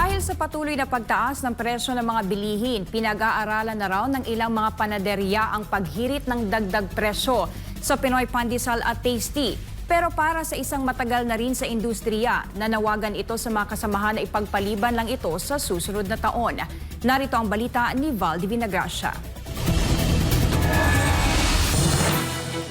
Dahil sa patuloy na pagtaas ng presyo ng mga bilihin, pinag-aaralan na raw ng ilang mga panaderya ang paghirit ng dagdag presyo sa Pinoy Pandesal at Tasty. Pero para sa isang matagal na rin sa industriya, nanawagan ito sa mga kasamahan na ipagpaliban lang ito sa susunod na taon. Narito ang balita ni Val Divinagracia.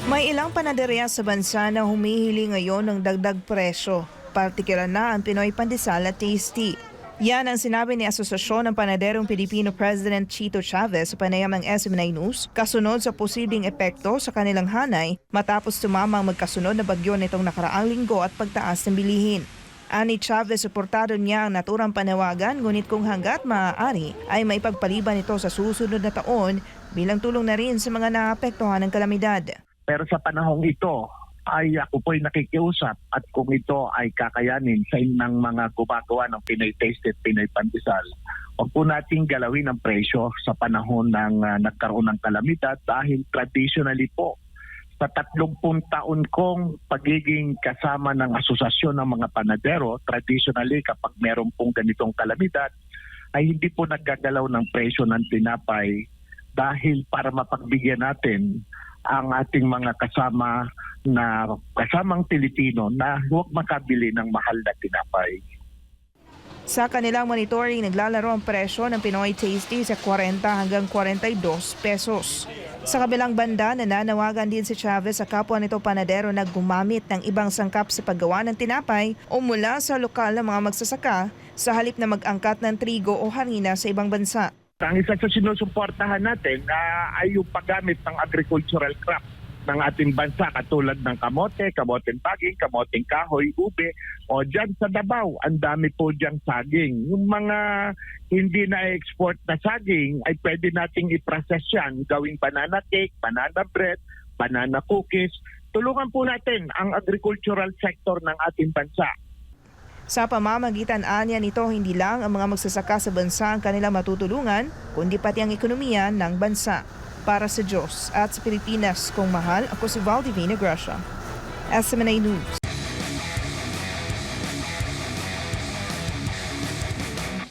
May ilang panaderya sa bansa na humihili ngayon ng dagdag presyo, partikular na ang Pinoy Pandesal at Tasty. Yan ang sinabi ni Asosasyon ng Panaderong Pilipino President Chito Chavez sa panayam ng SM9 News kasunod sa posibleng epekto sa kanilang hanay matapos tumama ang magkasunod na bagyo nitong nakaraang linggo at pagtaas ng bilihin. Ani Chavez, suportado niya ang naturang panawagan ngunit kung hanggat maaari ay maipagpaliban ito sa susunod na taon bilang tulong na rin sa mga naapektuhan ng kalamidad. Pero sa panahong ito ay ako po'y nakikiusap at kung ito ay kakayanin sa ng mga gumagawa ng Pinoy Taste at Pinoy Pandesal, huwag po nating galawin ang presyo sa panahon ng nagkaroon ng kalamidad dahil traditionally po sa 30 taon kong pagiging kasama ng asosasyon ng mga panadero, traditionally kapag meron pong ganitong kalamidad ay hindi po naggagalaw ng presyo ng tinapay dahil para mapagbigyan natin ang ating mga kasamang Pilipino na huwag makabili ng mahal na tinapay. Sa kanilang monitoring, naglalaro ang presyo ng Pinoy Tasty sa 40 hanggang 42 pesos. Sa kabilang banda, nananawagan din si Chavez sa kapwa nito panadero na gumamit ng ibang sangkap sa paggawa ng tinapay o mula sa lokal na mga magsasaka sa halip na mag-angkat ng trigo o harina sa ibang bansa. Ang isa sa sinusuportahan natin ay yung paggamit ng agricultural crop ng ating bansa katulad ng kamote, kamoteng baging, kamoteng kahoy, ube o dyan sa Davao. Ang dami po dyan saging. Yung mga hindi na-export na saging ay pwede nating i-process yan, gawing banana cake, banana bread, banana cookies. Tulungan po natin ang agricultural sector ng ating bansa. Sa pamamagitan anya nito, hindi lang ang mga magsasaka sa bansa ang kanilang matutulungan, kundi pati ang ekonomiya ng bansa. Para sa Diyos at sa Pilipinas kung mahal, ako si Val Divinagracia, SM9 News.